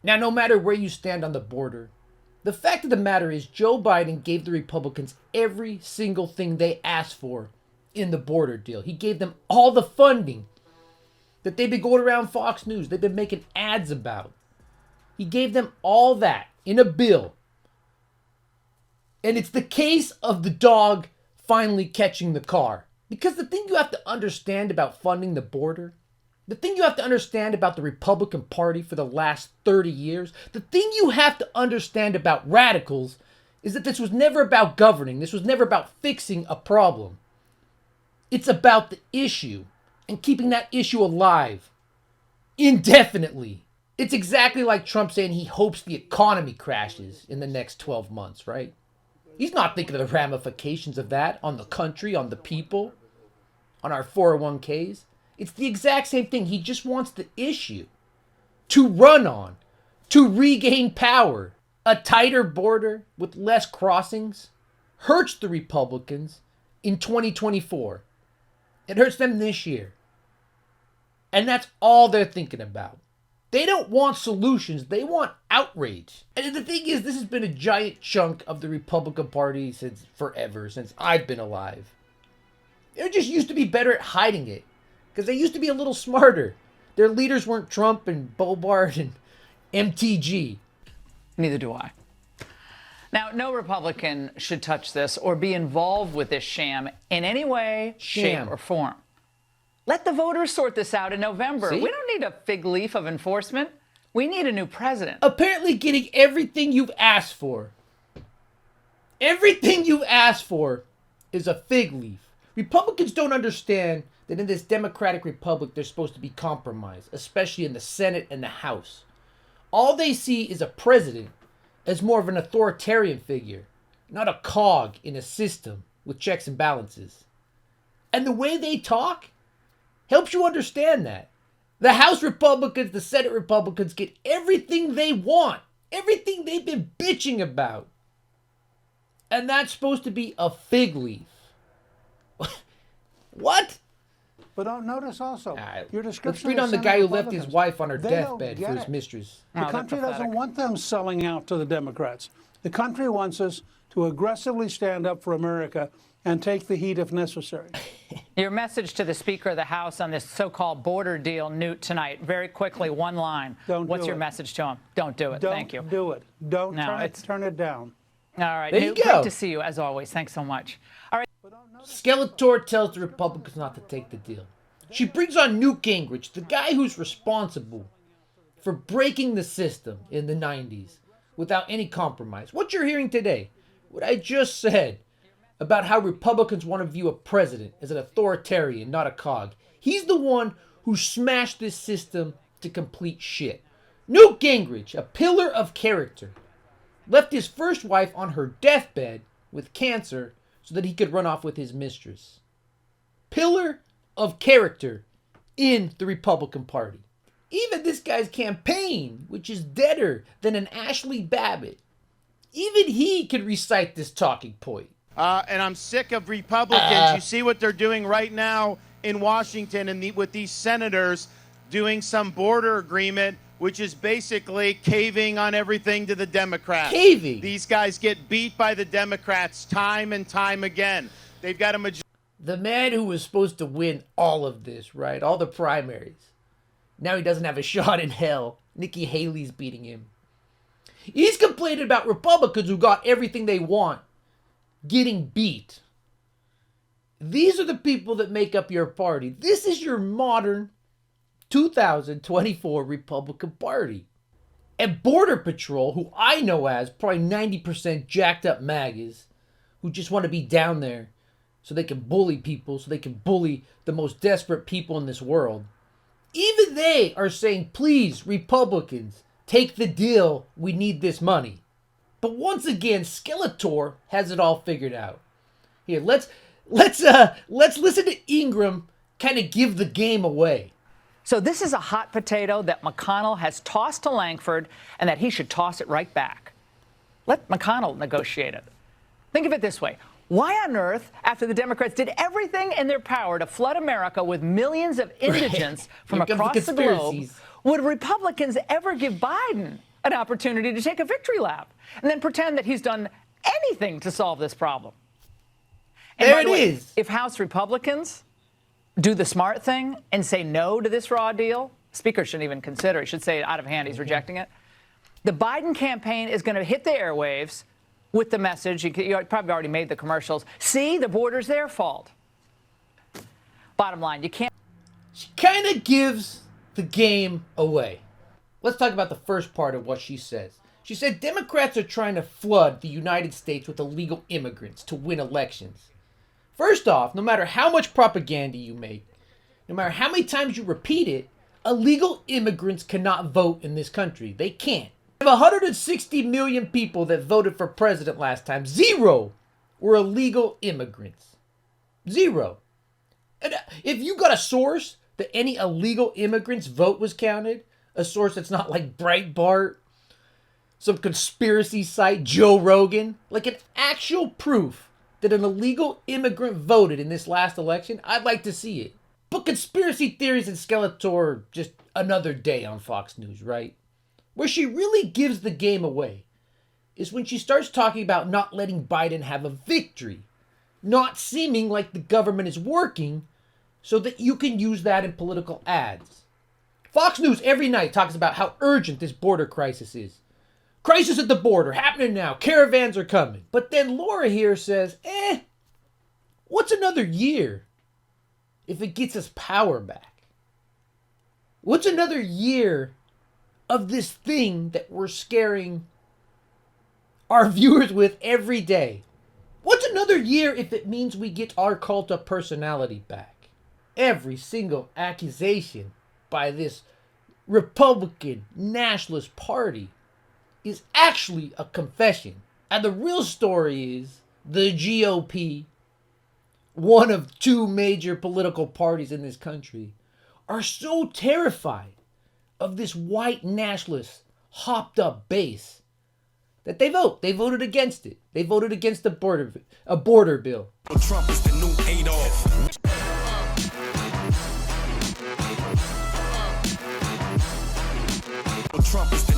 Now, no matter where you stand on the border, the fact of the matter is Joe Biden gave the Republicans every single thing they asked for in the border deal. He gave them all the funding that they've been going around Fox News, they've been making ads about. He gave them all that in a bill. And it's the case of the dog finally catching the car. Because the thing you have to understand about funding the border, the thing you have to understand about the Republican Party for the last 30 years, the thing you have to understand about radicals is that this was never about governing. This was never about fixing a problem. It's about the issue and keeping that issue alive indefinitely. It's exactly like Trump saying he hopes the economy crashes in the next 12 months, right? He's not thinking of the ramifications of that on the country, on the people, on our 401ks. It's the exact same thing. He just wants the issue to run on, to regain power. A tighter border with less crossings hurts the Republicans in 2024. It hurts them this year. And that's all they're thinking about. They don't want solutions. They want outrage. And the thing is, this has been a giant chunk of the Republican Party since forever, since I've been alive. They just used to be better at hiding it because they used to be a little smarter. Their leaders weren't Trump and Bobart and MTG. Neither do I. Now, no Republican should touch this or be involved with this sham in any way, shape, or form. Let the voters sort this out in November. See? We don't need a fig leaf of enforcement. We need a new president. Apparently getting everything you've asked for. Everything you've asked for is a fig leaf. Republicans don't understand that in this democratic republic there's supposed to be compromise, especially in the Senate and the House. All they see is a president as more of an authoritarian figure, not a cog in a system with checks and balances. And the way they talk helps you understand that. The House Republicans, the Senate Republicans get everything they want, everything they've been bitching about. And that's supposed to be a fig leaf. What? But don't notice also, your description. Let's read on the guy who left his wife on her deathbed for his mistress. The country doesn't want them selling out to the Democrats. The country wants us to aggressively stand up for America and take the heat if necessary. Your message to the Speaker of the House on this so-called border deal, Newt, tonight, very quickly, one line. What's your message to him? Don't do it. Thank you. Don't do it. Don't turn it down. All right. There you Newt, go. great to see you, as always. Thanks so much. All right. Skeletor tells the Republicans not to take the deal. She brings on Newt Gingrich, the guy who's responsible for breaking the system in the 90s without any compromise. What you're hearing today, what I just said about how Republicans want to view a president as an authoritarian, not a cog. He's the one who smashed this system to complete shit. Newt Gingrich, a pillar of character, left his first wife on her deathbed with cancer so that he could run off with his mistress. Pillar of character in the Republican Party. Even this guy's campaign, which is deader than an Ashley Babbitt, even he could recite this talking point. And I'm sick of Republicans. You see what they're doing right now in Washington and with these senators doing some border agreement, which is basically caving on everything to the Democrats. Caving. These guys get beat by the Democrats time and time again. They've got a majority. The man who was supposed to win all of this, right? All the primaries. Now he doesn't have a shot in hell. Nikki Haley's beating him. He's complaining about Republicans who got everything they want getting beat. These are the people that make up your party. This is your modern 2024 Republican Party. And Border Patrol, who I know as probably 90% jacked up MAGAs, who just want to be down there so they can bully people, so they can bully the most desperate people in this world. Even they are saying, please, Republicans, take the deal. We need this money. But once again, Skeletor has it all figured out. Here, let's listen to Ingram kind of give the game away. So this is a hot potato that McConnell has tossed to Langford and that he should toss it right back. Let McConnell negotiate it. Think of it this way. Why on earth, after the Democrats did everything in their power to flood America with millions of indigents from across the globe, would Republicans ever give Biden an opportunity to take a victory lap and then pretend that he's done anything to solve this problem. And there by the it way, is. If House Republicans do the smart thing and say no to this raw deal, Speaker shouldn't even consider it. He should say out of hand he's rejecting it. The Biden campaign is going to hit the airwaves with the message. You probably already made the commercials. See, the border's their fault. Bottom line, you can't. She kind of gives the game away. Let's talk about the first part of what she says. She said Democrats are trying to flood the United States with illegal immigrants to win elections. First off, no matter how much propaganda you make, no matter how many times you repeat it, illegal immigrants cannot vote in this country. They can't. We have 160 million people that voted for president last time. 0 were illegal immigrants. 0. And if you got a source that any illegal immigrants' vote was counted, a source that's not like Breitbart, some conspiracy site, Joe Rogan, like an actual proof that an illegal immigrant voted in this last election, I'd like to see it. But conspiracy theories and Skeletor just another day on Fox News, right? Where she really gives the game away is when she starts talking about not letting Biden have a victory, not seeming like the government is working so that you can use that in political ads. Fox News every night talks about how urgent this border crisis is. Crisis at the border, happening now, caravans are coming. But then Laura here says, what's another year if it gets us power back? What's another year of this thing that we're scaring our viewers with every day? What's another year if it means we get our cult of personality back? Every single accusation by this Republican Nationalist Party is actually a confession. And the real story is the GOP, one of 2 major political parties in this country, are so terrified of this white nationalist hopped up base that they vote. They voted against it. They voted against a border bill. Trump is the new Adolf. Trump is the